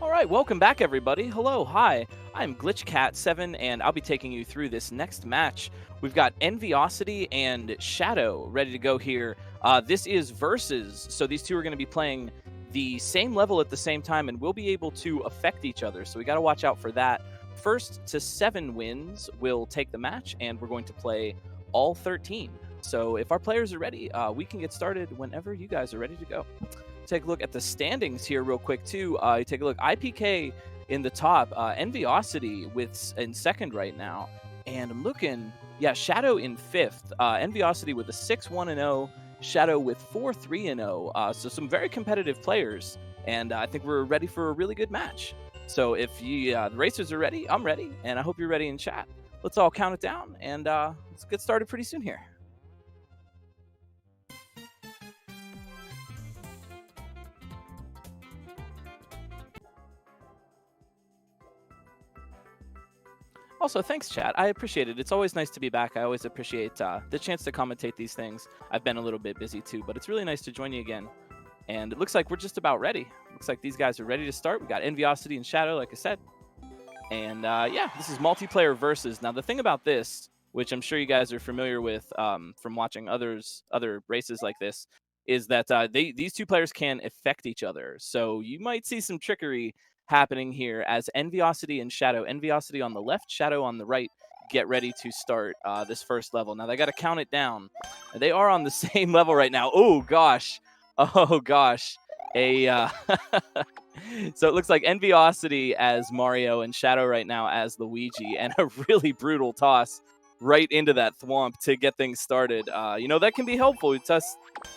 All right, welcome back, everybody. Hello, hi. I'm GlitchCat7, and I'll be taking you through this next match. We've got Enviosity and Shadow ready to go here. This is versus, so these two are going to be playing the same level at the same time, and we'll be able to affect each other. So we got to watch out for that. First to 7 wins will take the match, and we're going to play all 13. So if our players are ready, we can get started whenever you guys are ready to go. Take a look at the standings here real quick too. You take a look, IPK in the top, Enviosity in second right now, and I'm looking, yeah, Shadow in 5th, Enviosity with a 6-1-0, Shadow with 4-3-0. So some very competitive players, and I think we're ready for a really good match. So if the racers are ready, I'm ready, and I hope you're ready in chat. Let's all count it down, and let's get started pretty soon here. Also, thanks, chat. I appreciate it. It's always nice to be back. I always appreciate the chance to commentate these things. I've been a little bit busy too, but it's really nice to join you again. And it looks like we're just about ready. Looks like these guys are ready to start. We got Enviosity and Shadow, like I said. And yeah, this is multiplayer versus. Now, the thing about this, which I'm sure you guys are familiar with from watching other races like this, is that these two players can affect each other. So you might see some trickery happening here as Enviosity and Shadow. Enviosity on the left, Shadow on the right. Get ready to start this first level. Now, they got to count it down. They are on the same level right now. Oh, gosh. Oh, gosh. So it looks like Enviosity as Mario and Shadow right now as Luigi, and a really brutal toss right into that thwomp to get things started. You know, that can be helpful. You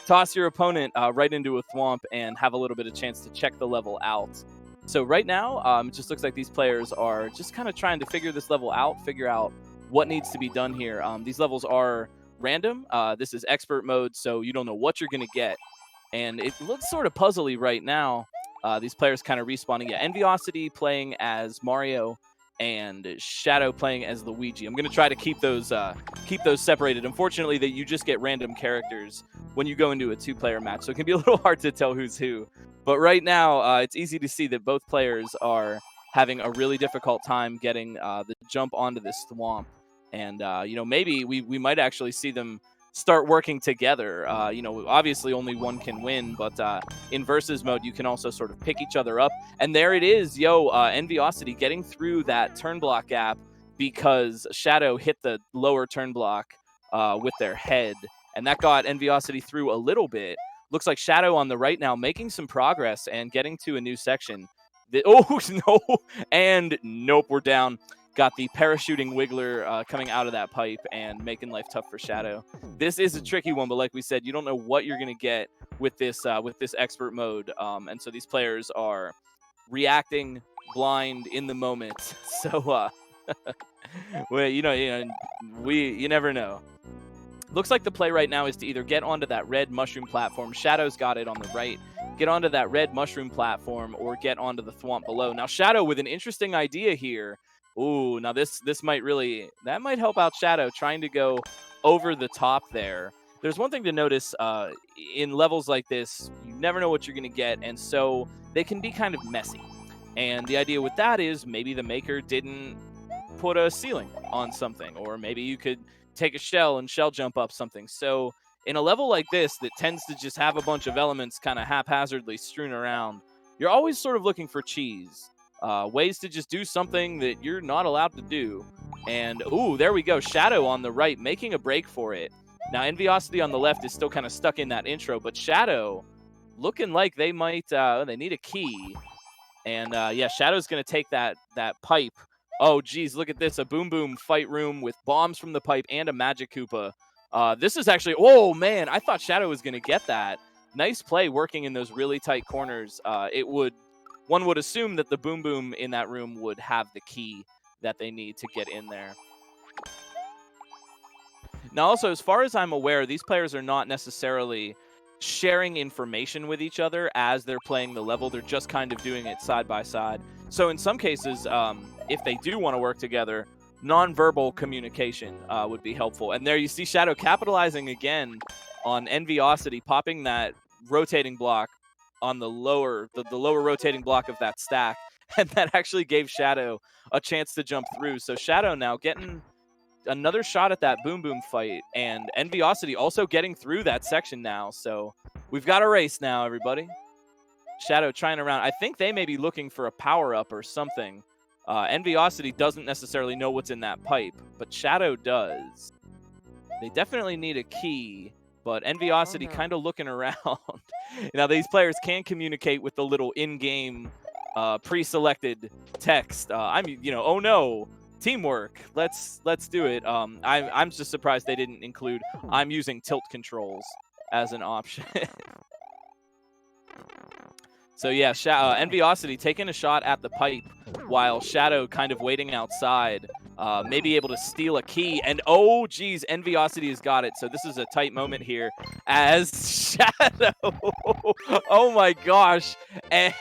toss your opponent right into a thwomp and have a little bit of chance to check the level out. So right now, it just looks like these players are just kind of trying to figure this level out, figure out what needs to be done here. These levels are random. This is expert mode, so you don't know what you're going to get. And it looks sort of puzzly right now. These players kind of respawning. Yeah, Enviosity playing as Mario and Shadow playing as Luigi. I'm going to try to keep those separated. Unfortunately, that you just get random characters when you go into a 2-player match, so it can be a little hard to tell who's who. But right now, it's easy to see that both players are having a really difficult time getting the jump onto this thwomp. And, you know, maybe we might actually see them start working together. You know, obviously only one can win, but in versus mode, you can also sort of pick each other up. And there it is, Enviosity getting through that turn block gap because Shadow hit the lower turn block with their head. And that got Enviosity through a little bit. Looks like Shadow on the right now making some progress and getting to a new section. Oh, no. And nope, we're down. Got the parachuting wiggler coming out of that pipe and making life tough for Shadow. This is a tricky one, but like we said, you don't know what you're going to get with this expert mode. And so these players are reacting blind in the moment. So, well, you never know. Looks like the play right now is to either get onto that red mushroom platform. Shadow's got it on the right. Get onto that red mushroom platform or get onto the thwomp below. Now, Shadow with an interesting idea here. Ooh, now this might help out Shadow trying to go over the top there. There's one thing to notice in levels like this, you never know what you're going to get, and so they can be kind of messy. And the idea with that is maybe the maker didn't put a ceiling on something, or maybe you could take a shell and shell jump up something. So in a level like this that tends to just have a bunch of elements kind of haphazardly strewn around, you're always sort of looking for cheese. Ways to just do something that you're not allowed to do. And, ooh, there we go. Shadow on the right, making a break for it. Now, Enviosity on the left is still kind of stuck in that intro, but Shadow looking like they might, they need a key. And, yeah, Shadow's going to take that pipe. Oh, geez, look at this. A Boom Boom fight room with bombs from the pipe and a Magic Koopa. This is actually, oh, man, I thought Shadow was going to get that. Nice play working in those really tight corners. One would assume that the Boom Boom in that room would have the key that they need to get in there. Now, also, as far as I'm aware, these players are not necessarily sharing information with each other as they're playing the level. They're just kind of doing it side by side. So in some cases, if they do want to work together, nonverbal communication would be helpful. And there you see Shadow capitalizing again on Enviosity, popping that rotating block on the lower rotating block of that stack. and that actually gave Shadow a chance to jump through. So Shadow now getting another shot at that Boom Boom fight, and Enviosity also getting through that section now. So we've got a race now, everybody. Shadow trying around. I think they may be looking for a power-up or something. Enviosity doesn't necessarily know what's in that pipe, but Shadow does. They definitely need a key, but Enviosity kind of looking around. Now, these players can communicate with the little in-game pre-selected text. Oh no, teamwork. Let's do it. I'm just surprised they didn't include I'm using tilt controls as an option. So yeah, Enviosity taking a shot at the pipe while Shadow kind of waiting outside, maybe able to steal a key. And oh geez, Enviosity has got it. So this is a tight moment here as Shadow, oh my gosh. And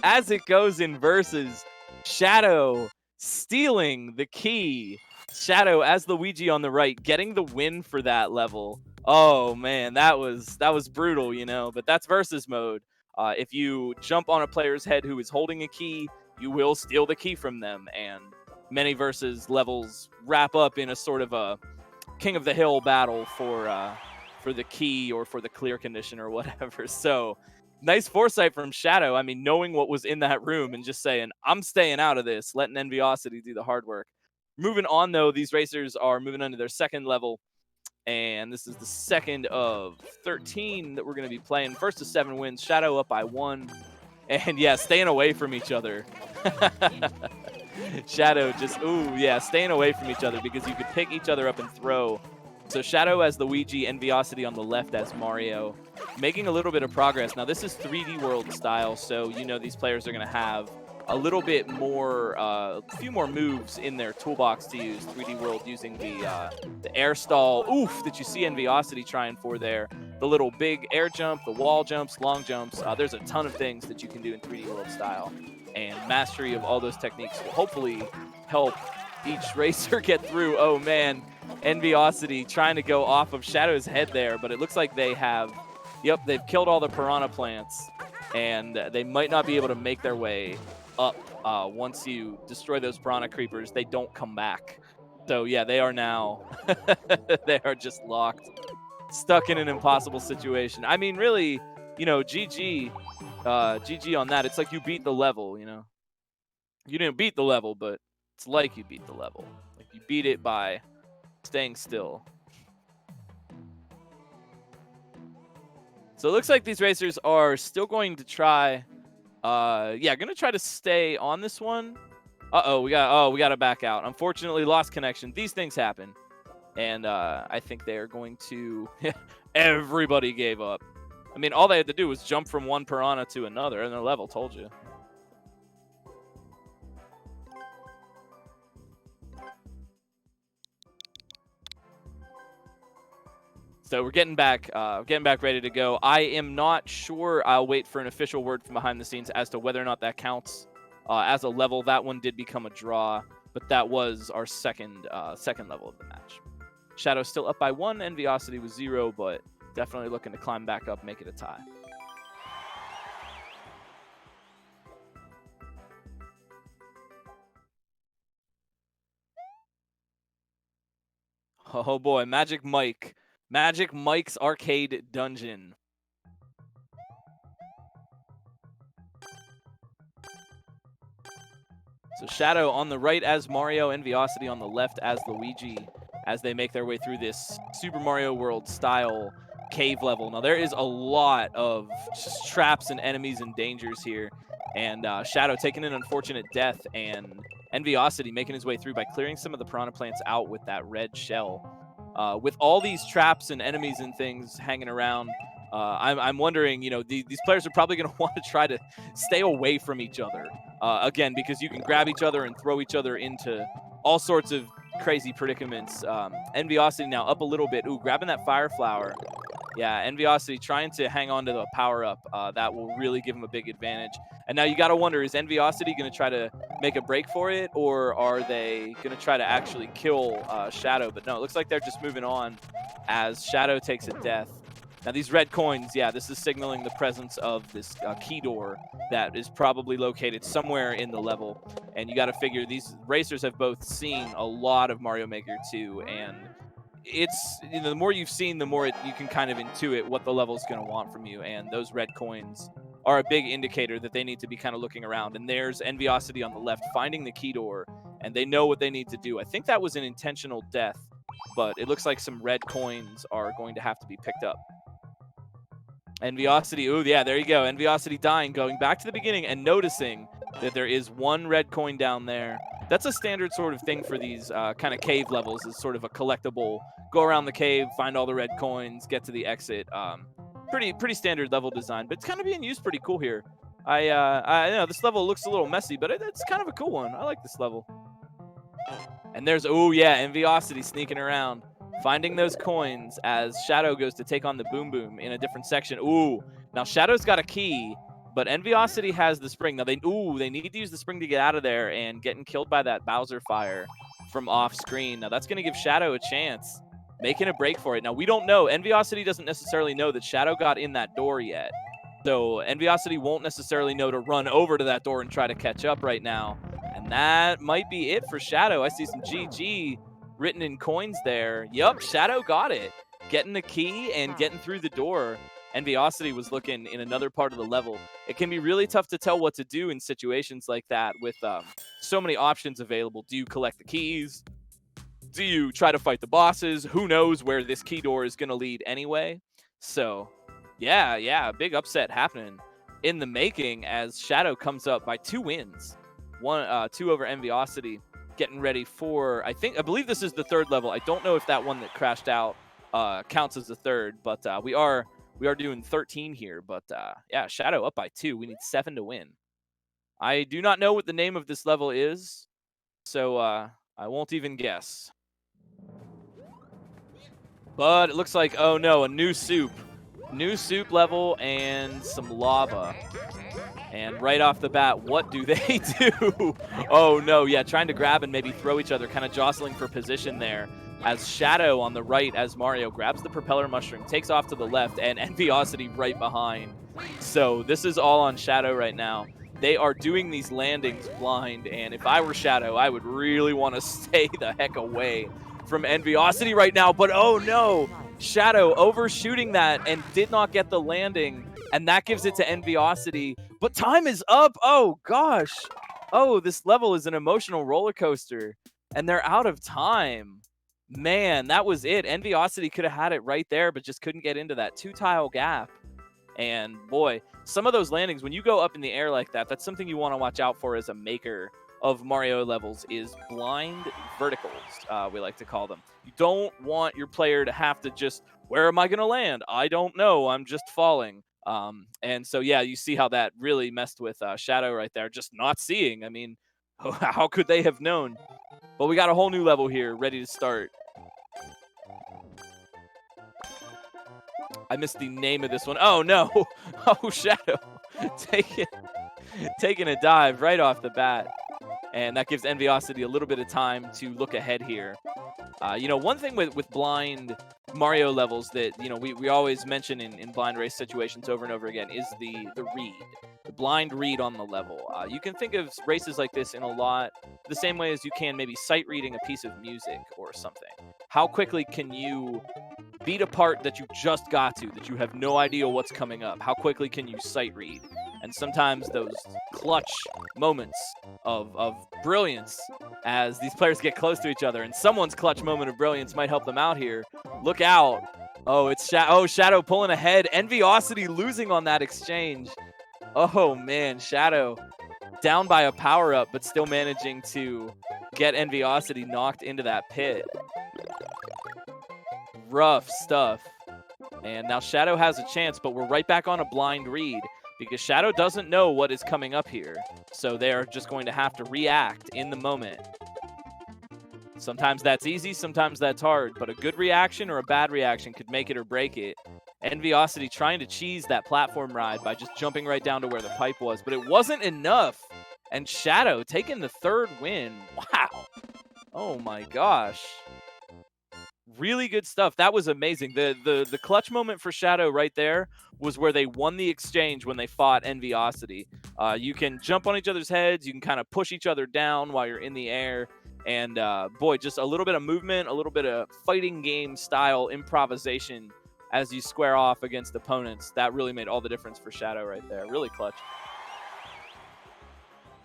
as it goes in versus, Shadow stealing the key. Shadow as Luigi on the right, getting the win for that level. Oh man, that was brutal, you know, but that's versus mode. If you jump on a player's head who is holding a key, you will steal the key from them, and many versus levels wrap up in a sort of a King of the Hill battle for the key or for the clear condition or whatever. So nice foresight from Shadow. I mean, knowing what was in that room and just saying, I'm staying out of this, letting Enviosity do the hard work. Moving on, though, these racers are moving on to their second level. And this is the second of 13 that we're going to be playing. First of 7 wins. Shadow up by 1. And yeah, staying away from each other. Shadow just, staying away from each other because you could pick each other up and throw. So Shadow as Luigi, Enviosity on the left as Mario. Making a little bit of progress. Now this is 3D World style, so you know these players are going to have a little bit more, a few more moves in their toolbox to use. 3D World using the air stall. Oof, that you see Enviosity trying for there. The little big air jump, the wall jumps, long jumps. There's a ton of things that you can do in 3D World style. And mastery of all those techniques will hopefully help each racer get through. Oh man, Enviosity trying to go off of Shadow's head there, but it looks like they have, yep, they've killed all the piranha plants, and they might not be able to make their way up. Once you destroy those piranha creepers, they don't come back. So yeah, they are now, they are just locked, stuck in an impossible situation. I mean, really, you know, GG on that. It's like you beat the level, you know. You didn't beat the level, but it's like you beat the level. Like you beat it by staying still. So it looks like these racers are still going to try, going to try to stay on this one. We got to back out. Unfortunately, lost connection. These things happen. And I think they are going to, everybody gave up. I mean, all they had to do was jump from one piranha to another, and their level told you. So we're getting back ready to go. I am not sure. I'll wait for an official word from behind the scenes as to whether or not that counts as a level. That one did become a draw, but that was our second level of the match. Shadow still up by 1. Enviosity was 0, but definitely looking to climb back up, make it a tie. Oh boy, Magic Mike's Arcade Dungeon. So Shadow on the right as Mario, Enviosity on the left as Luigi, as they make their way through this Super Mario World style cave level. Now there is a lot of just traps and enemies and dangers here, and Shadow taking an unfortunate death, and Enviosity making his way through by clearing some of the piranha plants out with that red shell. With all these traps and enemies and things hanging around, I'm wondering, you know, these players are probably going to want to try to stay away from each other. Again, because you can grab each other and throw each other into all sorts of crazy predicaments. Enviosity now up a little bit. Ooh, grabbing that fire flower. Yeah, Enviosity trying to hang on to the power-up. That will really give him a big advantage. And now you got to wonder, is Enviosity going to try to make a break for it, or are they going to try to actually kill Shadow? But no, it looks like they're just moving on as Shadow takes a death. Now these red coins, yeah, this is signaling the presence of this key door that is probably located somewhere in the level. And you got to figure these racers have both seen a lot of Mario Maker 2, and it's, you know, the more you've seen, the more you can kind of intuit what the level's going to want from you. And those red coins are a big indicator that they need to be kind of looking around. And there's Enviosity on the left finding the key door, and they know what they need to do. I think that was an intentional death, but it looks like some red coins are going to have to be picked up. Enviosity, ooh, yeah, there you go. Enviosity dying, going back to the beginning and noticing that there is one red coin down there. That's a standard sort of thing for these kind of cave levels, is sort of a collectible. Go around the cave, find all the red coins, get to the exit. Pretty standard level design, but it's kind of being used pretty cool here. I know this level looks a little messy, but it's kind of a cool one. I like this level. And there's, oh yeah, Enviosity sneaking around, finding those coins as Shadow goes to take on the Boom Boom in a different section. Ooh, now Shadow's got a key, but Enviosity has the spring. Now they need to use the spring to get out of there, and getting killed by that Bowser fire from off screen. Now that's going to give Shadow a chance, making a break for it. Now we don't know. Enviosity doesn't necessarily know that Shadow got in that door yet. So Enviosity won't necessarily know to run over to that door and try to catch up right now. And that might be it for Shadow. I see some GG written in coins there. Yup, Shadow got it. Getting the key and getting through the door. Enviosity was looking in another part of the level. It can be really tough to tell what to do in situations like that with so many options available. Do you collect the keys? Do you try to fight the bosses? Who knows where this key door is going to lead anyway? So, yeah, big upset happening in the making as Shadow comes up by 2 wins. 2 over Enviosity, getting ready for, I believe this is the 3rd level. I don't know if that one that crashed out counts as the 3rd, but we are doing 13 here. But yeah, Shadow up by 2. We need 7 to win. I do not know what the name of this level is, so I won't even guess. But it looks like, oh no, a new soup. New soup level and some lava. And right off the bat, what do they do? Oh no, yeah, trying to grab and maybe throw each other, kind of jostling for position there. As Shadow on the right, as Mario grabs the propeller mushroom, takes off to the left, and Enviosity right behind. So this is all on Shadow right now. They are doing these landings blind, and if I were Shadow, I would really want to stay the heck away from Enviosity right now. But oh no, Shadow overshooting that and did not get the landing, and that gives it to Enviosity. But time is up. Oh gosh. Oh, this level is an emotional roller coaster, and they're out of time. Man, that was it. Enviosity could have had it right there, but just couldn't get into that 2-tile gap. And boy, some of those landings, when you go up in the air like that, that's something you want to watch out for as a maker of Mario levels, is blind verticals, we like to call them. You don't want your player to have to just, where am I going to land? I don't know. I'm just falling. And so, yeah, you see how that really messed with Shadow right there, just not seeing. I mean, how could they have known? But we got a whole new level here ready to start. I missed the name of this one. Oh, no. Oh, Shadow taking a dive right off the bat. And that gives Enviosity a little bit of time to look ahead here. You know, one thing with blind Mario levels that, you know, we always mention in blind race situations over and over again is the read. The blind read on the level. You can think of races like this in a lot the same way as you can maybe sight reading a piece of music or something. How quickly can you beat a part that you just got to, that you have no idea what's coming up? How quickly can you sight read? And sometimes those clutch moments of brilliance as these players get close to each other, and someone's clutch moment of brilliance might help them out here. Look out. Oh, it's Shadow pulling ahead. Enviosity losing on that exchange. Oh, man, Shadow down by a power-up, but still managing to get Enviosity knocked into that pit. Rough stuff. And now Shadow has a chance, but we're right back on a blind read because Shadow doesn't know what is coming up here. So they're just going to have to react in the moment. Sometimes that's easy, sometimes that's hard, but a good reaction or a bad reaction could make it or break it. Enviosity trying to cheese that platform ride by just jumping right down to where the pipe was, but it wasn't enough. And Shadow taking the 3rd win. Wow. Oh my gosh. Really good stuff. That was amazing. The clutch moment for Shadow right there was where they won the exchange when they fought Enviosity. You can jump on each other's heads. You can kind of push each other down while you're in the air. And boy, just a little bit of movement, a little bit of fighting game style improvisation as you square off against opponents. That really made all the difference for Shadow right there. Really clutch.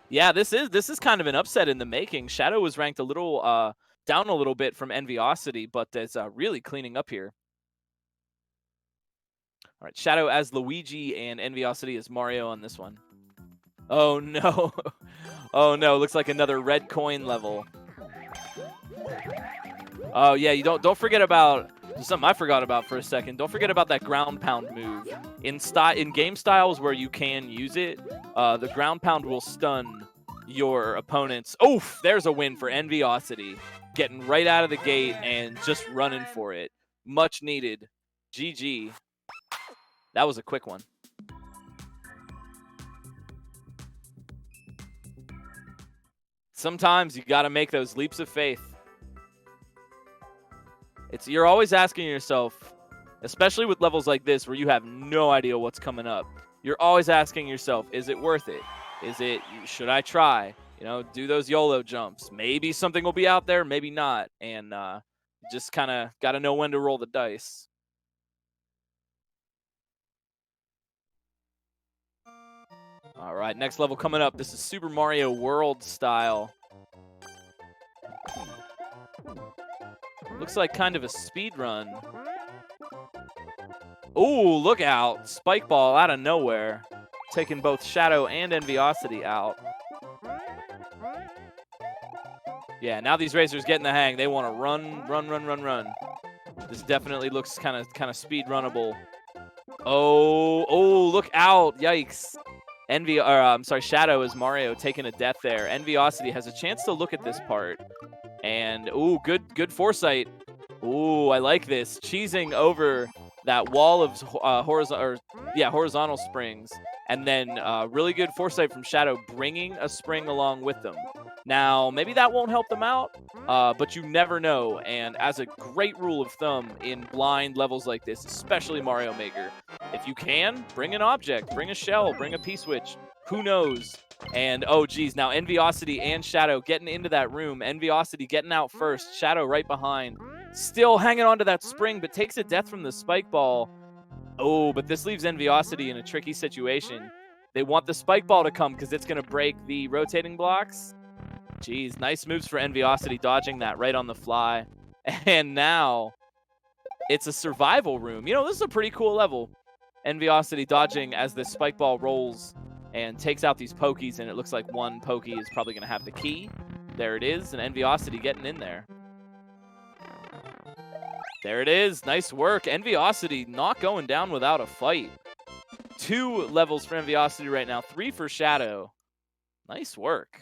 Yeah, this is kind of an upset in the making. Shadow was ranked a little down a little bit from Enviosity, but is really cleaning up here. All right, Shadow as Luigi and Enviosity as Mario on this one. Oh no. Oh no, looks like another red coin level. Oh yeah, you don't forget about something I forgot about for a second. Don't forget about that ground pound move. In game styles where you can use it, the ground pound will stun your opponents. Oof, there's a win for Enviosity. Getting right out of the gate and just running for it. Much needed. GG. That was a quick one. Sometimes you got to make those leaps of faith. You're always asking yourself, especially with levels like this where you have no idea what's coming up. You're always asking yourself, is it worth it? Should I try? You know, do those YOLO jumps. Maybe something will be out there, maybe not. And just kind of got to know when to roll the dice. All right, next level coming up. This is Super Mario World style. Looks like kind of a speed run. Ooh, look out. Spike ball out of nowhere. Taking both Shadow and Enviosity out. Yeah, now these racers getting the hang. They want to run. This definitely looks kind of speed runnable. Oh, look out. Yikes. Shadow as Mario taking a death there. Enviosity has a chance to look at this part. And, ooh, good foresight. Ooh, I like this. Cheesing over that wall of horizontal springs. And then really good foresight from Shadow, bringing a spring along with them. Now, maybe that won't help them out, but you never know. And as a great rule of thumb in blind levels like this, especially Mario Maker, if you can, bring an object, bring a shell, bring a P-switch. Who knows? And, oh, geez, now Enviosity and Shadow getting into that room. Enviosity getting out first. Shadow right behind. Still hanging on to that spring, but takes a death from the spike ball. Oh, but this leaves Enviosity in a tricky situation. They want the spike ball to come because it's going to break the rotating blocks. Geez, nice moves for Enviosity, dodging that right on the fly. And now it's a survival room. You know, this is a pretty cool level. Enviosity dodging as the spike ball rolls and takes out these pokies, and it looks like one pokey is probably going to have the key. There it is, and Enviosity getting in there. There it is. Nice work. Enviosity not going down without a fight. 2 levels for Enviosity right now, 3 for Shadow. Nice work.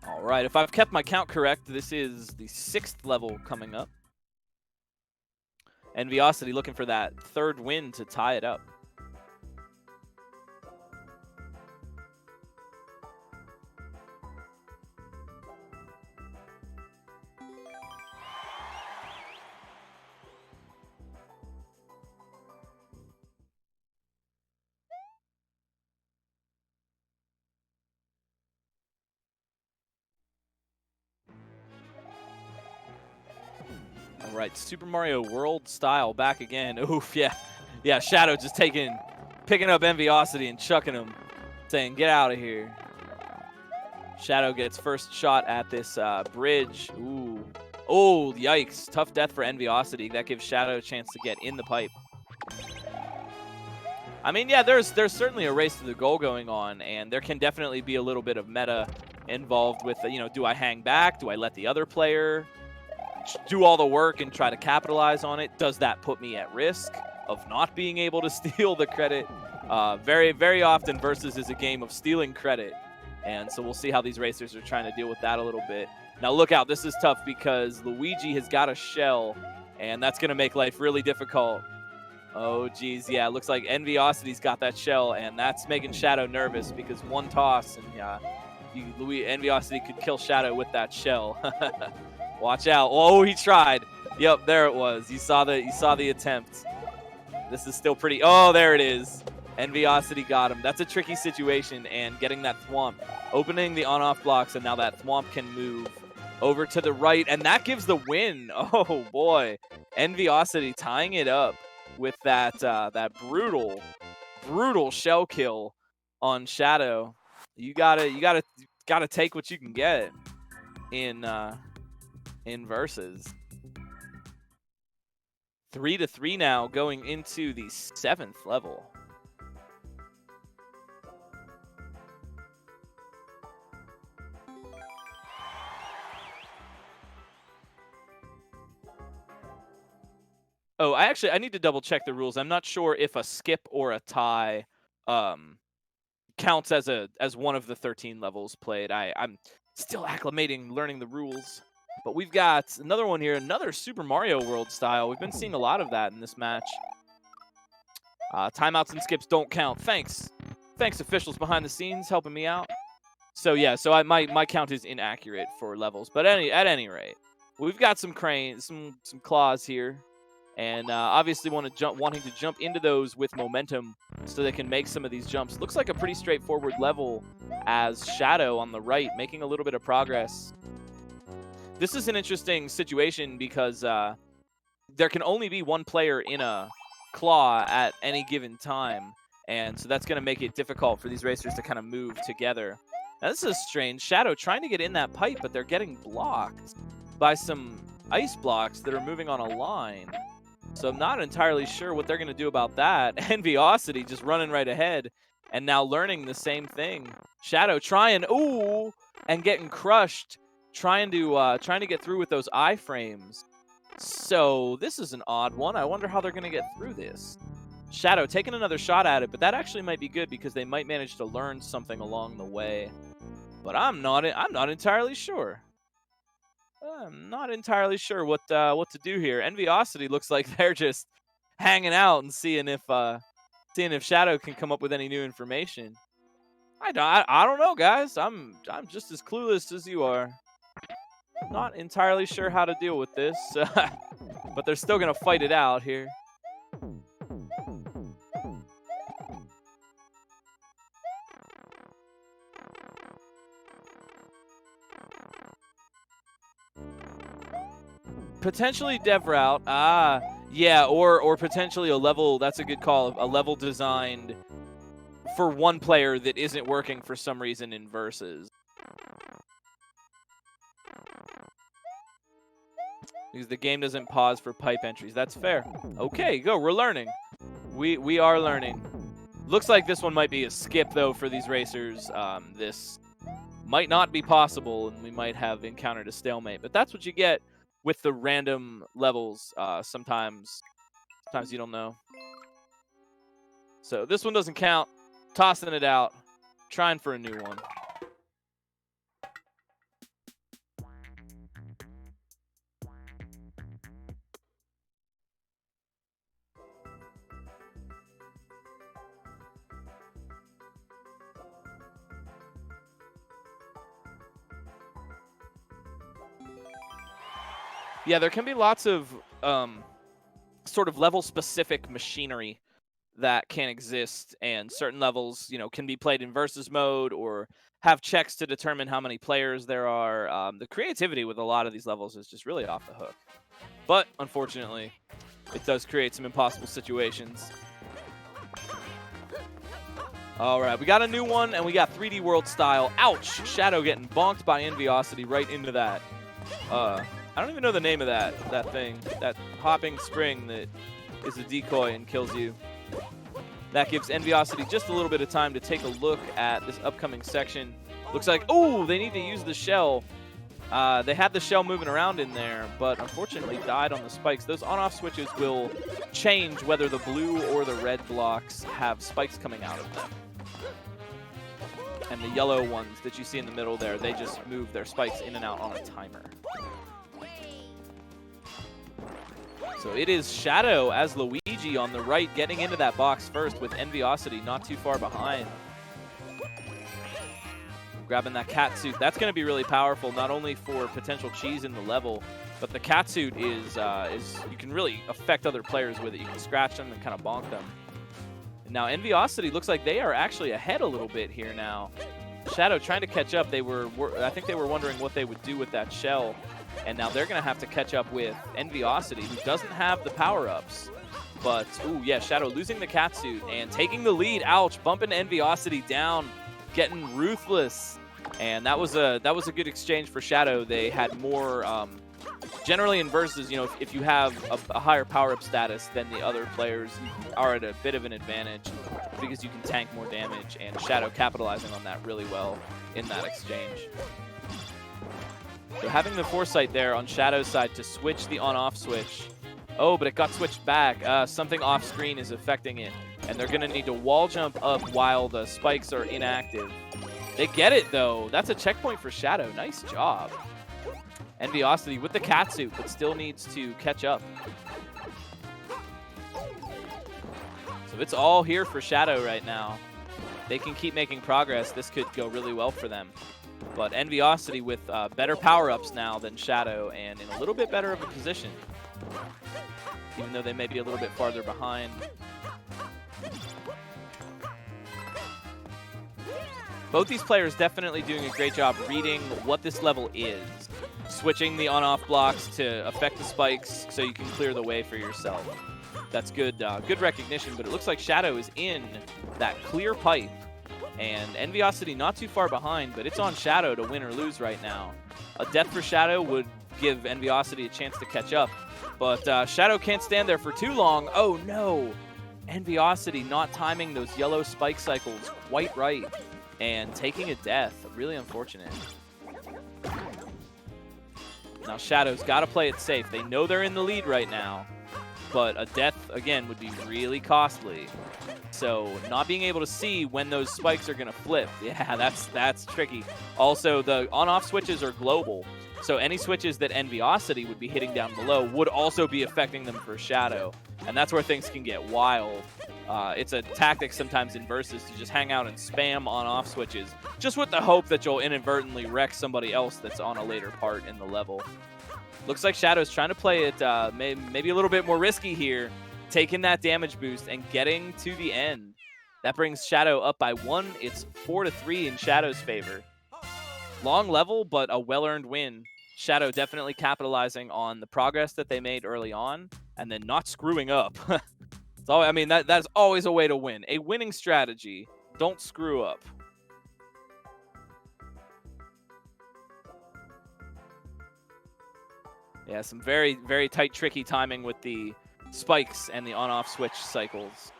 All right, if I've kept my count correct, this is the 6th level coming up. Enviosity looking for that 3rd win to tie it up. All right, Super Mario World style back again. Oof, yeah. Yeah, Shadow just picking up Enviosity and chucking him, saying, get out of here. Shadow gets first shot at this bridge. Ooh. Oh, yikes. Tough death for Enviosity. That gives Shadow a chance to get in the pipe. I mean, yeah, there's certainly a race to the goal going on, and there can definitely be a little bit of meta involved with, you know, do I hang back? Do I let the other player do all the work and try to capitalize on it? Does that put me at risk of not being able to steal the credit? Very, very often Versus is a game of stealing credit. And so we'll see how these racers are trying to deal with that a little bit. Now look out, this is tough because Luigi has got a shell, and that's going to make life really difficult. Oh, geez, yeah, looks like Enviosity's got that shell, and that's making Shadow nervous because one toss, and Enviosity could kill Shadow with that shell. Watch out. Oh, he tried. Yep, there it was. You saw the attempt. This is still pretty. Oh, there it is. Enviosity got him. That's a tricky situation, and getting that thwomp, opening the on-off blocks, and now that thwomp can move over to the right, and that gives the win. Oh boy, Enviosity tying it up with that that brutal shell kill on Shadow. You gotta take what you can get in versus. 3-3 now, going into the 7th level. Oh, I need to double check the rules. I'm not sure if a skip or a tie counts as one of the 13 levels played. I'm still acclimating, learning the rules. But we've got another one here, another Super Mario World style. We've been seeing a lot of that in this match. Timeouts and skips don't count. Thanks officials behind the scenes helping me out. So yeah, my count is inaccurate for levels. But at any rate, we've got some cranes, some claws here. And obviously wanting to jump into those with momentum so they can make some of these jumps. Looks like a pretty straightforward level as Shadow on the right, making a little bit of progress. This is an interesting situation because there can only be one player in a claw at any given time. And so that's going to make it difficult for these racers to kind of move together. Now this is strange. Shadow trying to get in that pipe, but they're getting blocked by some ice blocks that are moving on a line. So I'm not entirely sure what they're going to do about that. Enviosity just running right ahead and now learning the same thing. Shadow trying, ooh, and getting crushed, trying to get through with those iframes. So this is an odd one. I wonder how they're going to get through this. Shadow taking another shot at it, but that actually might be good because they might manage to learn something along the way. But I'm not entirely sure. I'm not entirely sure what to do here. Enviosity looks like they're just hanging out and seeing if Shadow can come up with any new information. I don't know, guys. I'm just as clueless as you are. Not entirely sure how to deal with this, but they're still gonna fight it out here. Potentially dev route. Yeah, or potentially a level. That's a good call. A level designed for one player that isn't working for some reason in versus. Because the game doesn't pause for pipe entries. That's fair. Okay, go. We're learning. We are learning. Looks like this one might be a skip though for these racers. This might not be possible, and we might have encountered a stalemate. But that's what you get with the random levels. Sometimes you don't know. So this one doesn't count. Tossing it out. Trying for a new one. Yeah, there can be lots of sort of level-specific machinery that can exist, and certain levels, can be played in versus mode or have checks to determine how many players there are. The creativity with a lot of these levels is just really off the hook. But, unfortunately, it does create some impossible situations. All right, we got a new one, and we got 3D World style. Ouch! Shadow getting bonked by Enviosity right into that. I don't even know the name of that thing. That hopping spring that is a decoy and kills you. That gives Enviosity just a little bit of time to take a look at this upcoming section. Looks like, oh, they need to use the shell. They had the shell moving around in there, but unfortunately died on the spikes. Those on-off switches will change whether the blue or the red blocks have spikes coming out of them. And the yellow ones that you see in the middle there, they just move their spikes in and out on a timer. So it is Shadow as Luigi on the right, getting into that box first with Enviosity not too far behind. grabbing that cat suit. That's going to be really powerful, not only for potential cheese in the level, but the cat suit is you can really affect other players with it. You can scratch them and kind of bonk them. And now Enviosity looks like they are actually ahead a little bit here now. Shadow trying to catch up. I think they were wondering what they would do with that shell, and now they're going to have to catch up with Enviosity, who doesn't have the power-ups. But, ooh, yeah, Shadow losing the cat suit and taking the lead. Ouch, bumping Enviosity down, getting ruthless. And that was a good exchange for Shadow. They had more, generally in versus, you know, if you have a higher power-up status than the other players, you are at a bit of an advantage because you can tank more damage, and Shadow capitalizing on that really well in that exchange. So having the foresight there on Shadow's side to switch the on-off switch. Oh, but it got switched back. Something off-screen is affecting it, and they're going to need to wall jump up while the spikes are inactive. They get it, though. That's a checkpoint for Shadow. Nice job. Enviosity with the cat suit, but still needs to catch up. So it's all here for Shadow right now. They can keep making progress. This could go really well for them. But Enviosity with better power-ups now than Shadow, and in a little bit better of a position, even though they may be a little bit farther behind. Both these players definitely doing a great job reading what this level is. Switching the on-off blocks to affect the spikes so you can clear the way for yourself. That's good, good recognition, but it looks like Shadow is in that clear pipe. And Enviosity not too far behind, but it's on Shadow to win or lose right now. A death for Shadow would give Enviosity a chance to catch up. But Shadow can't stand there for too long. Oh, no. Enviosity not timing those yellow spike cycles quite right and taking a death. Really unfortunate. Now Shadow's got to play it safe. They know they're in the lead right now, but a death, again, would be really costly. So not being able to see when those spikes are going to flip, yeah, that's tricky. Also, the on-off switches are global. So any switches that Enviosity would be hitting down below would also be affecting them for Shadow. And that's where things can get wild. It's a tactic sometimes in versus to just hang out and spam on-off switches, just with the hope that you'll inadvertently wreck somebody else that's on a later part in the level. Looks like Shadow's trying to play it maybe a little bit more risky here, taking that damage boost and getting to the end. That brings Shadow up by 1. It's 4-3 in Shadow's favor. Long level, but a well-earned win. Shadow definitely capitalizing on the progress that they made early on and then not screwing up. So, I mean, that's always a way to win. A winning strategy. Don't screw up. Yeah, some very, very tight, tricky timing with the spikes and the on-off switch cycles.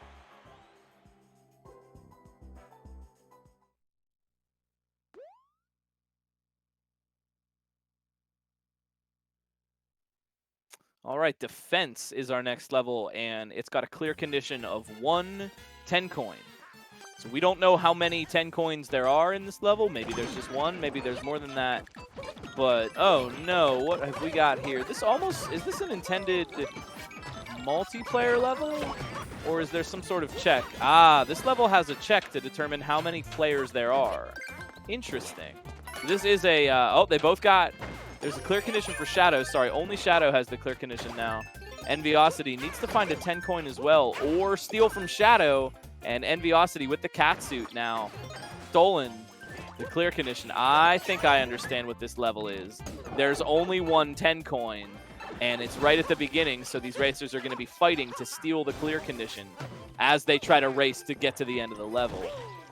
All right, defense is our next level, and it's got a clear condition of 1 10 coin. So we don't know how many 10 coins there are in this level. Maybe there's just 1, maybe there's more than that. But, oh no, what have we got here? This almost, is this an intended multiplayer level? Or is there some sort of check? Ah, this level has a check to determine how many players there are. Interesting. This is a, oh, they both got... There's a clear condition for Shadow. Sorry, only Shadow has the clear condition now. Enviosity needs to find a 10 coin as well, or steal from Shadow. And Enviosity with the cat suit now. Stolen the clear condition. I think I understand what this level is. There's only 1 10 coin, and it's right at the beginning, so these racers are going to be fighting to steal the clear condition as they try to race to get to the end of the level.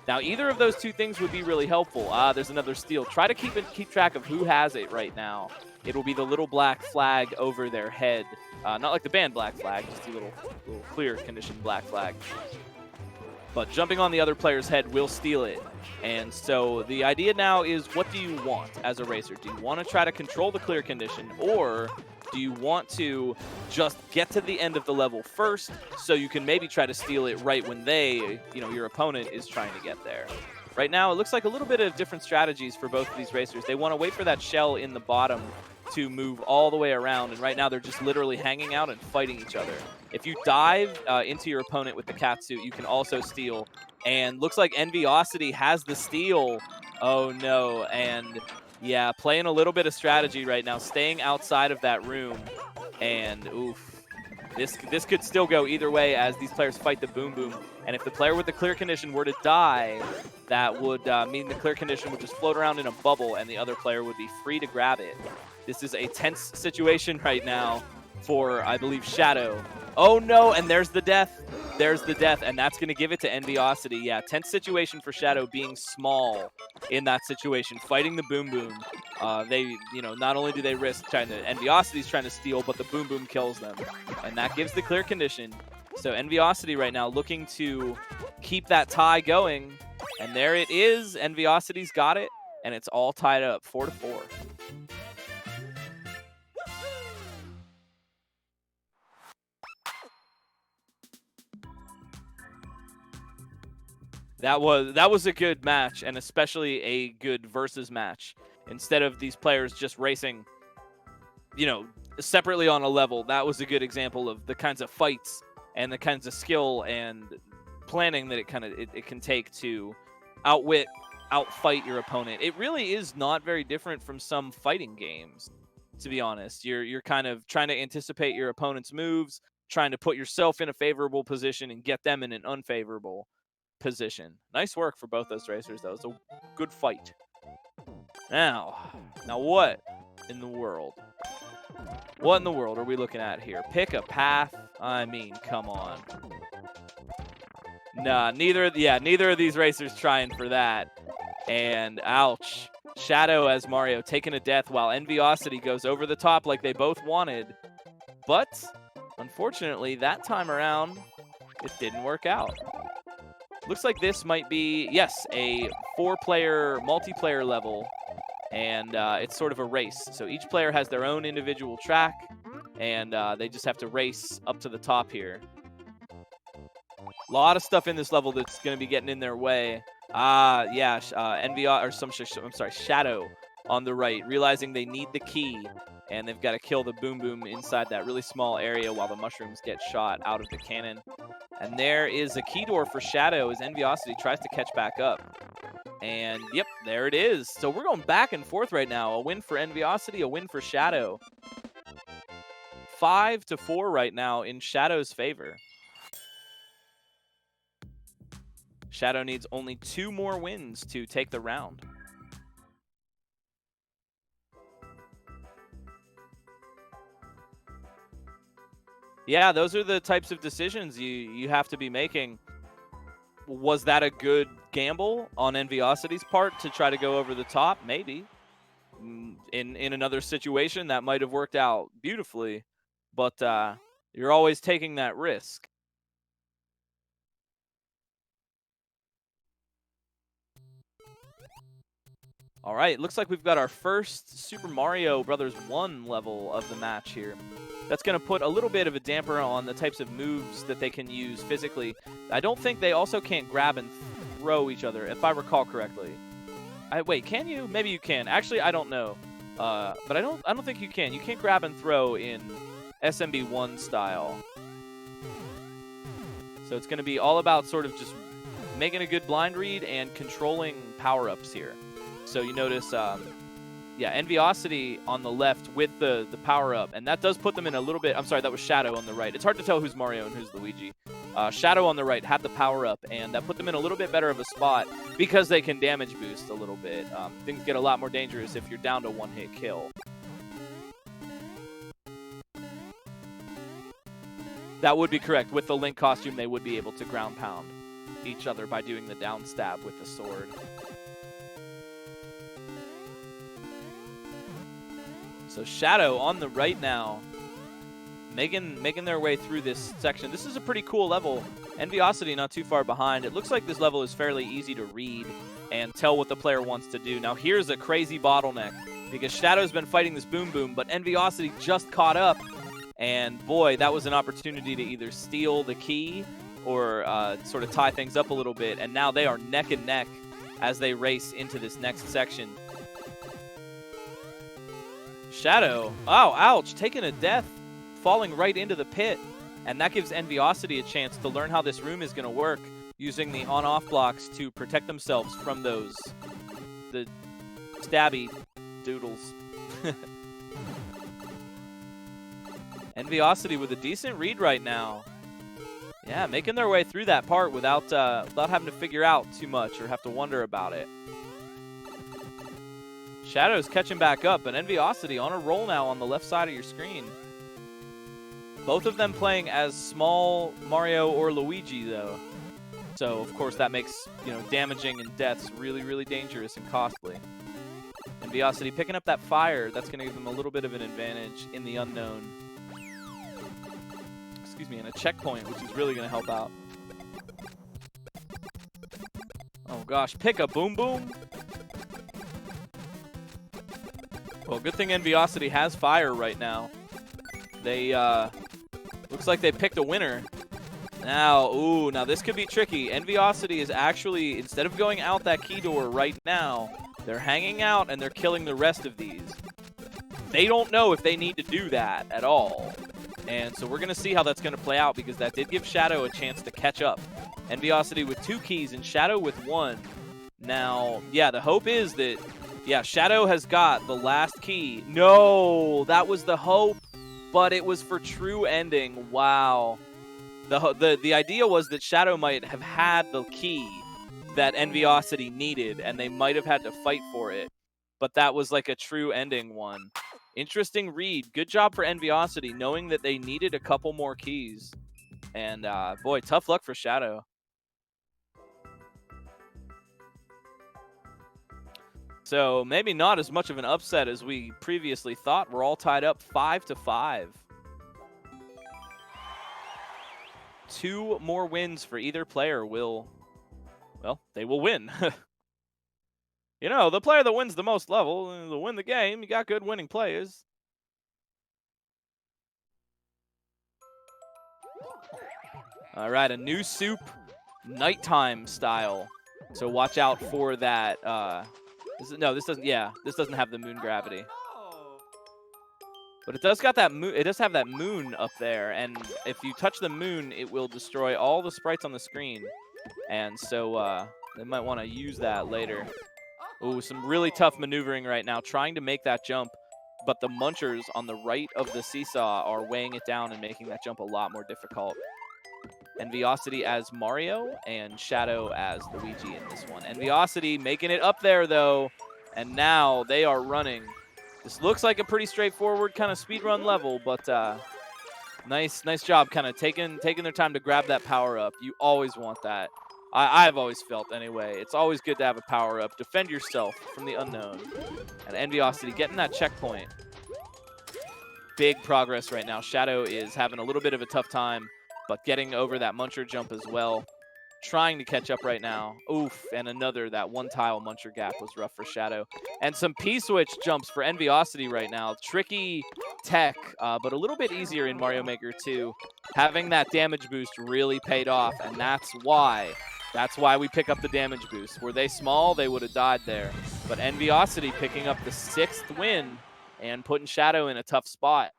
Now, either of those two things would be really helpful. There's another steal. Try to keep track of who has it right now. It will be the little black flag over their head. Not like the band black flag, just a little clear condition black flag. But jumping on the other player's head will steal it. And so the idea now is, what do you want as a racer? Do you want to try to control the clear condition, or do you want to just get to the end of the level first so you can maybe try to steal it right when your opponent is trying to get there? Right now, it looks like a little bit of different strategies for both of these racers. They want to wait for that shell in the bottom to move all the way around, and right now they're just literally hanging out and fighting each other. If you dive into your opponent with the catsuit, you can also steal, and looks like Enviosity has the steal. Oh, no. And, yeah, playing a little bit of strategy right now, staying outside of that room. And, oof, this could still go either way as these players fight the Boom Boom. And if the player with the clear condition were to die, that would mean the clear condition would just float around in a bubble and the other player would be free to grab it. This is a tense situation right now for, I believe, Shadow. Oh, no, and there's the death. There's the death, and that's going to give it to Enviosity. Yeah, tense situation for Shadow being small in that situation, fighting the Boom Boom. They, not only do they risk Enviosity's trying to steal, but the Boom Boom kills them. And that gives the clear condition. So Enviosity right now looking to keep that tie going. And there it is. Enviosity's got it, and it's all tied up 4-4. That was a good match, and especially a good versus match. Instead of these players just racing, separately on a level, that was a good example of the kinds of fights and the kinds of skill and planning that it can take to outfight your opponent. It really is not very different from some fighting games, to be honest. You're kind of trying to anticipate your opponent's moves, trying to put yourself in a favorable position and get them in an unfavorable position. Nice work for both those racers. That was a good fight. Now what in the world? What in the world are we looking at here? Pick a path. I mean, come on. Nah, neither of these racers trying for that. And ouch. Shadow as Mario taking a death while Enviosity goes over the top like they both wanted. But unfortunately, that time around, it didn't work out. Looks like this might be, yes, a 4-player multiplayer level, and it's sort of a race. So each player has their own individual track, and they just have to race up to the top here. A lot of stuff in this level that's going to be getting in their way. Shadow on the right, realizing they need the key, and they've got to kill the Boom Boom inside that really small area while the mushrooms get shot out of the cannon. And there is a key door for Shadow as Enviosity tries to catch back up. And, yep, there it is. So we're going back and forth right now. A win for Enviosity, a win for Shadow. 5-4 right now in Shadow's favor. Shadow needs only 2 more wins to take the round. Yeah, those are the types of decisions you have to be making. Was that a good gamble on Enviosity's part to try to go over the top? Maybe. In another situation, that might have worked out beautifully. But you're always taking that risk. All right, looks like we've got our first Super Mario Bros. 1 level of the match here. That's going to put a little bit of a damper on the types of moves that they can use physically. I don't think they also can't grab and throw each other, if I recall correctly. Wait, can you? Maybe you can. Actually, I don't know. But I don't think you can. You can't grab and throw in SMB1 style. So it's going to be all about sort of just making a good blind read and controlling power-ups here. So you notice, Enviosity on the left with the power-up, and that does put them in a little bit. I'm sorry, that was Shadow on the right. It's hard to tell who's Mario and who's Luigi. Shadow on the right had the power-up, and that put them in a little bit better of a spot because they can damage boost a little bit. Things get a lot more dangerous if you're down to one-hit kill. That would be correct. With the Link costume, they would be able to ground pound each other by doing the down stab with the sword. So Shadow on the right now, making their way through this section. This is a pretty cool level. Enviosity not too far behind. It looks like this level is fairly easy to read and tell what the player wants to do. Now here's a crazy bottleneck because Shadow's been fighting this Boom Boom, but Enviosity just caught up. And boy, that was an opportunity to either steal the key or sort of tie things up a little bit. And now they are neck and neck as they race into this next section. Shadow, oh, ouch, taking a death, falling right into the pit. And that gives Enviosity a chance to learn how this room is going to work, using the on-off blocks to protect themselves from those the stabby doodles. Enviosity with a decent read right now. Yeah, making their way through that part without having to figure out too much or have to wonder about it. Shadow's catching back up, but Enviosity on a roll now on the left side of your screen. Both of them playing as small Mario or Luigi, though. So, of course, that makes, you know, damaging and deaths really, really dangerous and costly. Enviosity picking up that fire. That's going to give them a little bit of an advantage in the unknown. Excuse me, and a checkpoint, which is really going to help out. Oh, gosh. Pick a boom boom. Well, good thing Enviosity has fire right now. They, looks like they picked a winner. Now, ooh, now this could be tricky. Enviosity is actually, instead of going out that key door right now, they're hanging out and they're killing the rest of these. They don't know if they need to do that at all. And so we're going to see how that's going to play out, because that did give Shadow a chance to catch up. Enviosity with 2 keys and Shadow with 1. Now, yeah, the hope is that, yeah, Shadow has got the last key. No, that was the hope, but it was for true ending. Wow. The idea was that Shadow might have had the key that Enviosity needed, and they might have had to fight for it. But that was like a true ending one. Interesting read. Good job for Enviosity, knowing that they needed a couple more keys. And, boy, tough luck for Shadow. So maybe not as much of an upset as we previously thought. We're all tied up 5-5. 2 more wins for either player will, well, they will win. You know, the player that wins the most level will win the game. You got good winning players. All right, a new soup, nighttime style. So watch out for that. No, this doesn't. Yeah, this doesn't have the moon gravity. But it does got that moon. It does have that moon up there, and if you touch the moon, it will destroy all the sprites on the screen. And so they might want to use that later. Ooh, some really tough maneuvering right now, trying to make that jump. But the munchers on the right of the seesaw are weighing it down and making that jump a lot more difficult. Enviosity as Mario and Shadow as Luigi in this one. Enviosity making it up there, though, and now they are running. This looks like a pretty straightforward kind of speedrun level, but nice job kind of taking their time to grab that power-up. You always want that. I've always felt, anyway. It's always good to have a power-up. Defend yourself from the unknown. And Enviosity getting that checkpoint. Big progress right now. Shadow is having a little bit of a tough time, but getting over that muncher jump as well. Trying to catch up right now. Oof, and another, that one tile muncher gap was rough for Shadow. And some P-switch jumps for Enviosity right now. Tricky tech, but a little bit easier in Mario Maker 2. Having that damage boost really paid off, and that's why we pick up the damage boost. Were they small, they would have died there. But Enviosity picking up the 6th win and putting Shadow in a tough spot.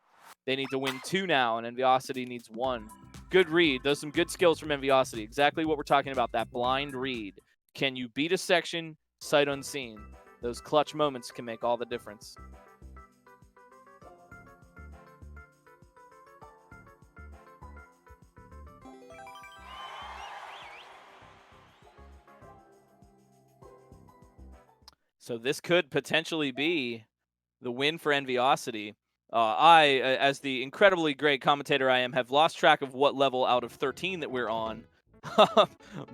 They need to win 2 now, and Enviosity needs 1. Good read. Those some good skills from Enviosity. Exactly what we're talking about, that blind read. Can you beat a section sight unseen? Those clutch moments can make all the difference. So this could potentially be the win for Enviosity. I, as the incredibly great commentator I am, have lost track of what level out of 13 that we're on.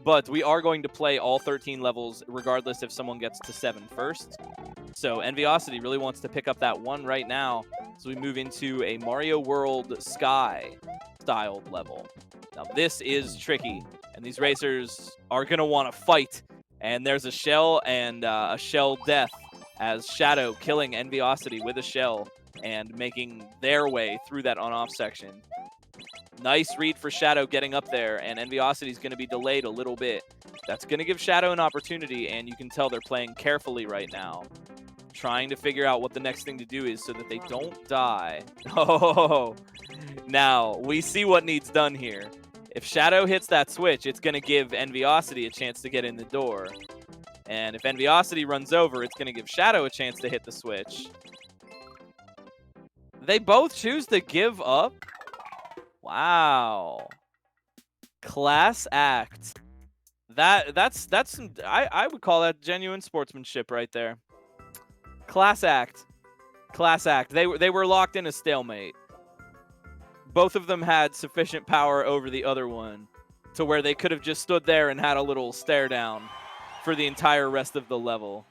But we are going to play all 13 levels regardless if someone gets to 7 first. So Enviosity really wants to pick up that 1 right now as we move into a Mario World Sky styled level. Now this is tricky, and these racers are going to want to fight. And there's a shell and a shell death as Shadow killing Enviosity with a shell and making their way through that on-off section. Nice read for Shadow getting up there, and Enviosity is going to be delayed a little bit. That's going to give Shadow an opportunity, and you can tell they're playing carefully right now, trying to figure out what the next thing to do is so that they don't die. Oh, now we see what needs done here. If Shadow hits that switch, it's going to give Enviosity a chance to get in the door. And if Enviosity runs over, it's going to give Shadow a chance to hit the switch. They both choose to give up? Wow. Class act. That's some, I would call that genuine sportsmanship right there. Class act. Class act. They were locked in a stalemate. Both of them had sufficient power over the other one to where they could have just stood there and had a little stare down for the entire rest of the level.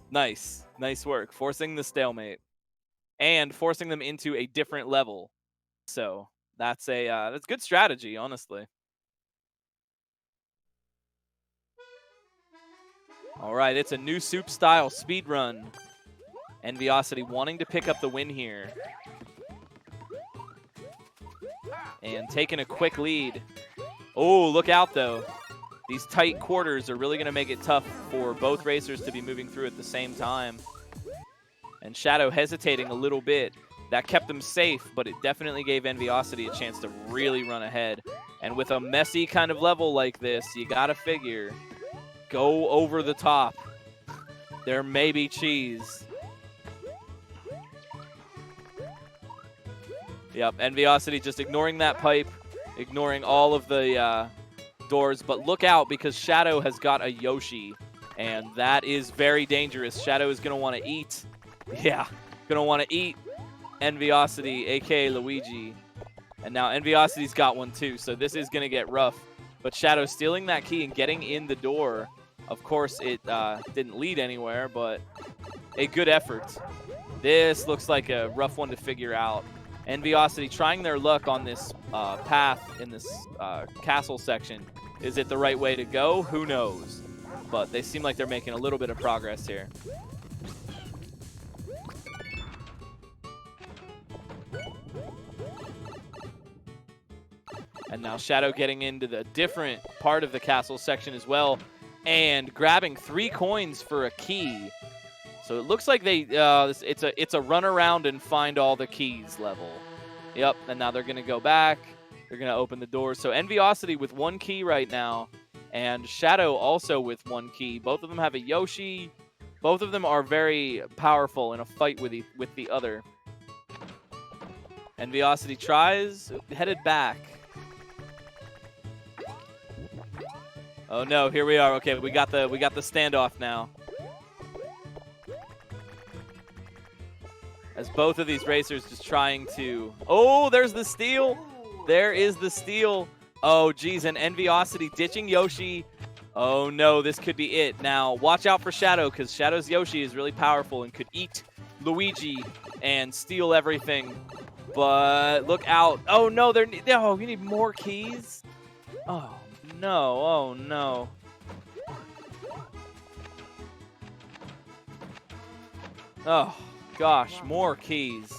Nice. Nice work. Forcing the stalemate. And forcing them into a different level. So that's good strategy, honestly. All right, it's a new soup style speed run. Enviosity wanting to pick up the win here. And taking a quick lead. Oh, look out, though. These tight quarters are really going to make it tough for both racers to be moving through at the same time. And Shadow hesitating a little bit. That kept them safe, but it definitely gave Enviosity a chance to really run ahead. And with a messy kind of level like this, you got to figure, go over the top. There may be cheese. Yep, Enviosity just ignoring that pipe, ignoring all of the doors. But look out, because Shadow has got a Yoshi, and that is very dangerous. Shadow is going to want to eat. Yeah, going to want to eat Enviosity, a.k.a. Luigi. And now Enviosity's got one too, so this is going to get rough. But Shadow stealing that key and getting in the door. Of course, it didn't lead anywhere, but a good effort. This looks like a rough one to figure out. Enviosity trying their luck on this path in this castle section. Is it the right way to go? Who knows? But they seem like they're making a little bit of progress here. And now Shadow getting into the different part of the castle section as well. And grabbing 3 coins for a key. So it looks like they it's a run around and find all the keys level. Yep, and now they're going to go back. They're going to open the doors. So Enviosity with 1 key right now, and Shadow also with 1 key. Both of them have a Yoshi. Both of them are very powerful in a fight with the other. Enviosity tries, headed back. Oh no, here we are. Okay, we got the standoff now. As both of these racers just trying to... Oh, there's the steal. There is the steal. Oh, geez, and Enviosity ditching Yoshi. Oh, no, this could be it. Now, watch out for Shadow, because Shadow's Yoshi is really powerful and could eat Luigi and steal everything. But look out. Oh, no, you need more keys? Oh, no. Oh, no. Oh. Gosh, more keys.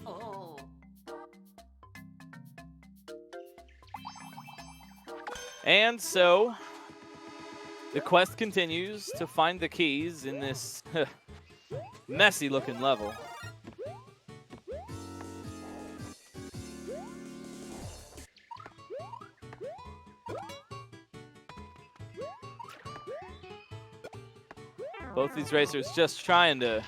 Oh. And so, the quest continues to find the keys in this messy-looking level. Both these racers just trying to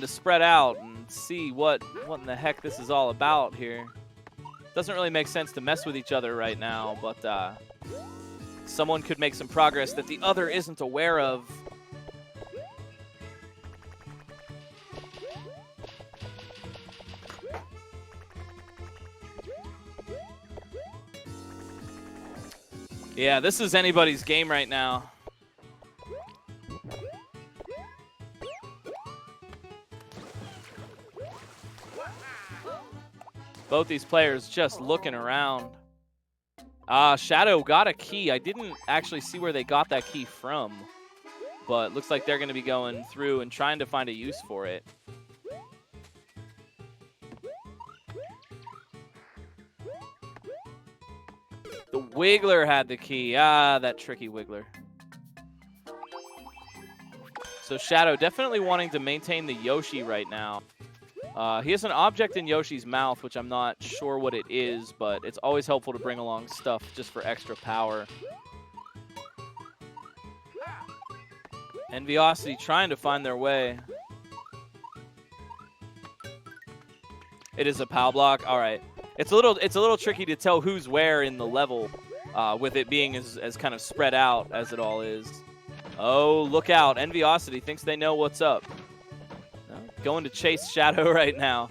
spread out and see what in the heck this is all about here. Doesn't really make sense to mess with each other right now, but someone could make some progress that the other isn't aware of. Yeah, this is anybody's game right now. Both these players just looking around. Shadow got a key. I didn't actually see where they got that key from, but looks like they're going to be going through and trying to find a use for it. The Wiggler had the key. That tricky Wiggler. So Shadow definitely wanting to maintain the Yoshi right now. He has an object in Yoshi's mouth, which I'm not sure what it is, but it's always helpful to bring along stuff just for extra power. Enviosity trying to find their way. It is a POW block. All right. It's a little tricky to tell who's where in the level, with it being as kind of spread out as it all is. Oh, look out. Enviosity thinks they know what's up. Going to chase Shadow right now.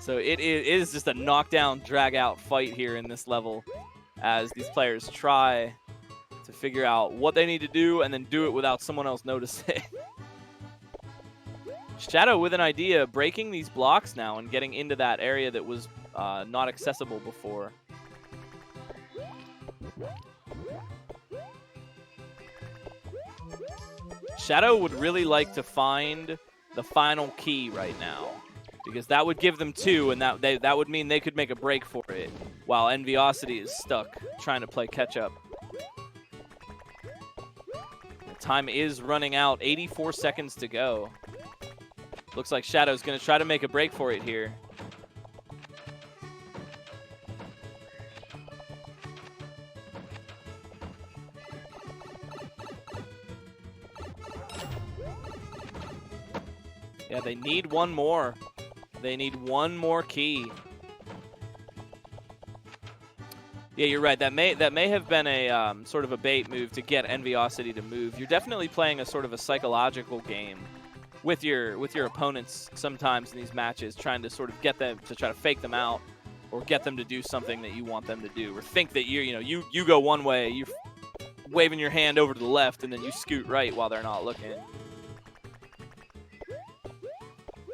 So it is just a knockdown, drag-out fight here in this level as these players try to figure out what they need to do and then do it without someone else noticing. Shadow with an idea, breaking these blocks now and getting into that area that was not accessible before. Shadow would really like to find the final key right now, because that would give them 2, and that would mean they could make a break for it, while Enviosity is stuck trying to play catch-up. Time is running out, 84 seconds to go. Looks like Shadow's going to try to make a break for it here. Yeah, they need one more. They need one more key. Yeah, you're right. That may have been a sort of a bait move to get Enviosity to move. You're definitely playing a sort of a psychological game with your opponents sometimes in these matches, trying to sort of get them to try to fake them out or get them to do something that you want them to do, or think that you go one way, you're waving your hand over to the left, and then you scoot right while they're not looking.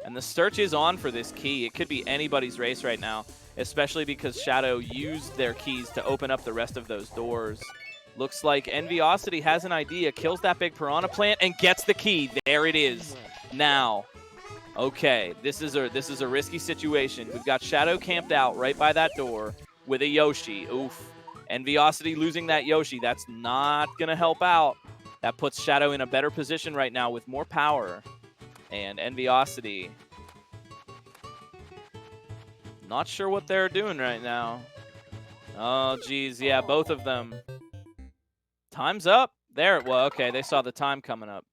And the search is on for this key. It could be anybody's race right now, especially because Shadow used their keys to open up the rest of those doors. Looks like Enviosity has an idea, kills that big piranha plant, and gets the key. There it is. Now, okay, this is a risky situation. We've got Shadow camped out right by that door with a Yoshi. Oof. Enviosity losing that Yoshi. That's not going to help out. That puts Shadow in a better position right now with more power. And Enviosity, not sure what they're doing right now. Oh, geez. Yeah, both of them. Time's up. There. Well, okay. They saw the time coming up.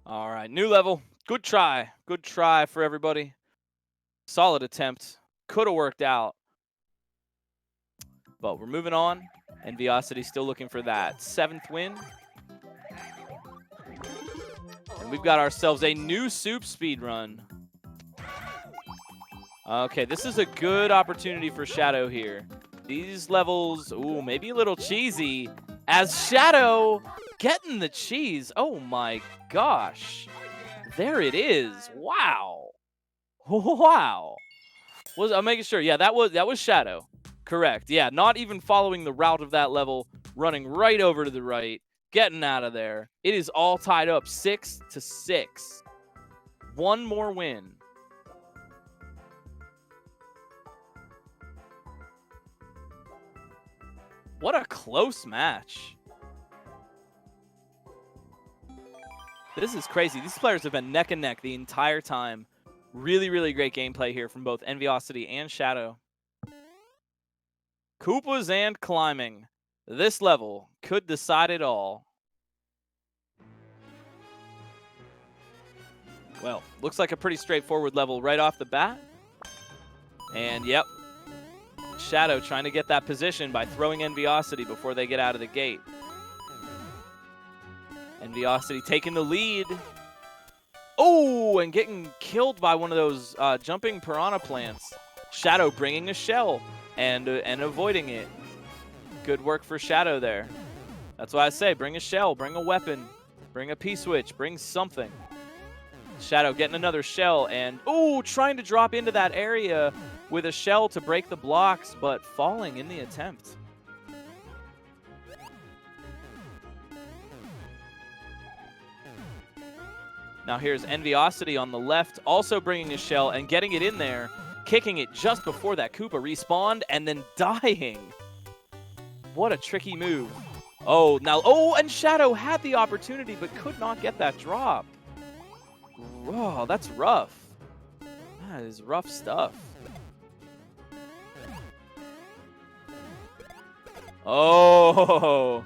All right, new level. Good try. Good try for everybody. Solid attempt. Could have worked out. But we're moving on. Enviosity still looking for that 7th win. And we've got ourselves a new soup speed run. Okay, this is a good opportunity for Shadow here. These levels, ooh, maybe a little cheesy. As Shadow getting the cheese. Oh my gosh. There it is. Wow. Wow. I'm making sure. Yeah, that was Shadow. Correct. Yeah, not even following the route of that level, running right over to the right, getting out of there. It is all tied up 6-6. One more win. What a close match. This is crazy. These players have been neck and neck the entire time. Really, really great gameplay here from both Enviosity and Shadow. Koopas and climbing. This level could decide it all. Well, looks like a pretty straightforward level right off the bat. And yep, Shadow trying to get that position by throwing Enviosity before they get out of the gate. Enviosity taking the lead. Oh, and getting killed by one of those jumping piranha plants. Shadow bringing a shell and avoiding it. Good work for Shadow there. That's why I say bring a shell, bring a weapon, bring a P-switch, bring something. Shadow getting another shell and, oh, trying to drop into that area with a shell to break the blocks, but falling in the attempt. Now here's Enviosity on the left, also bringing a shell and getting it in there, kicking it just before that Koopa respawned, and then dying. What a tricky move. Oh, now, oh, and Shadow had the opportunity but could not get that drop. Oh, that's rough. That is rough stuff. Oh,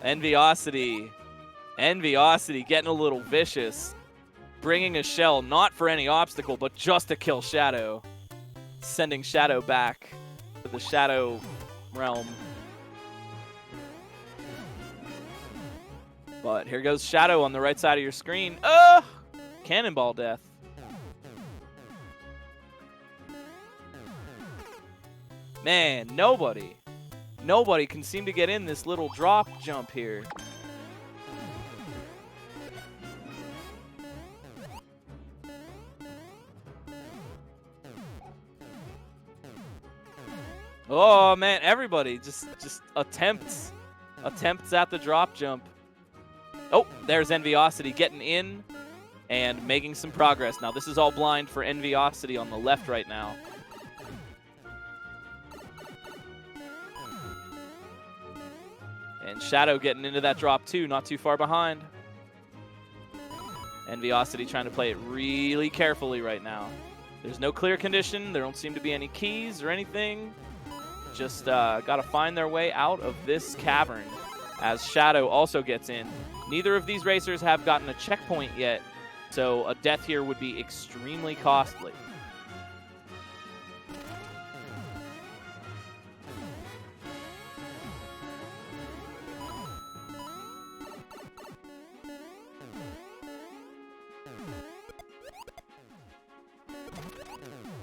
Enviosity. Enviosity getting a little vicious. Bringing a shell, not for any obstacle, but just to kill Shadow. Sending Shadow back to the Shadow realm. But here goes Shadow on the right side of your screen. Ugh! Cannonball death. Man, nobody can seem to get in this little drop jump here. Oh man, everybody just attempts at the drop jump. Oh, there's Enviosity getting in and making some progress. Now this is all blind for Enviosity on the left right now. And Shadow getting into that drop too, not too far behind. Enviosity trying to play it really carefully right now. There's no clear condition. There don't seem to be any keys or anything. Just got to find their way out of this cavern as Shadow also gets in. Neither of these racers have gotten a checkpoint yet, so a death here would be extremely costly.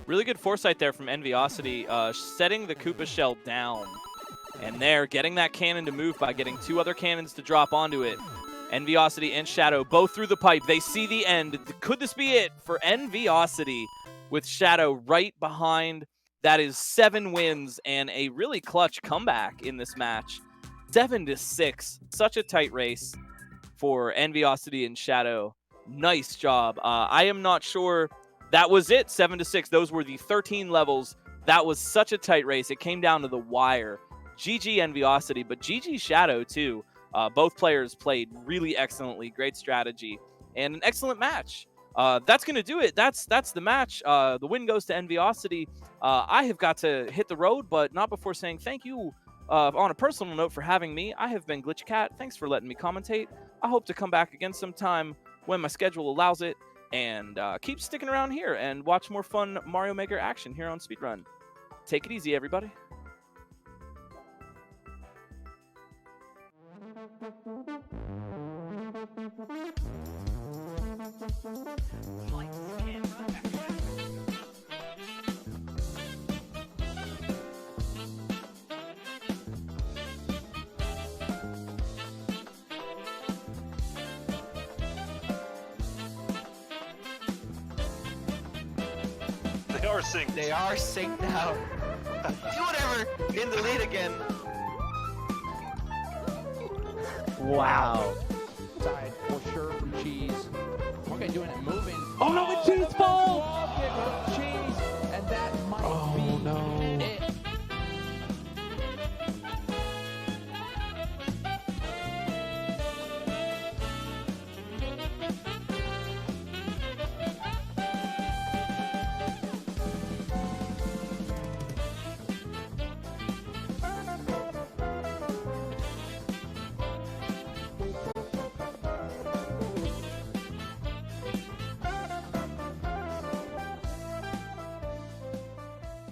Really good foresight there from Enviosity, setting the Koopa shell down. And there, getting that cannon to move by getting two other cannons to drop onto it. Enviosity and Shadow both through the pipe. They see the end. Could this be it for Enviosity with Shadow right behind? That is 7 wins and a really clutch comeback in this match. 7-6. Such a tight race for Enviosity and Shadow. Nice job. I am not sure. That was it, 7-6. Those were the 13 levels. That was such a tight race. It came down to the wire. GG Enviosity, but GG Shadow too. Both players played really excellently. Great strategy and an excellent match. That's going to do it. That's the match. The win goes to Enviosity. I have got to hit the road, but not before saying thank you on a personal note for having me. I have been Glitch Cat. Thanks for letting me commentate. I hope to come back again sometime when my schedule allows it. And keep sticking around here and watch more fun Mario Maker action here on Speedrun. Take it easy, everybody. They are synced. They are synced now. Do whatever. In the lead again. Wow.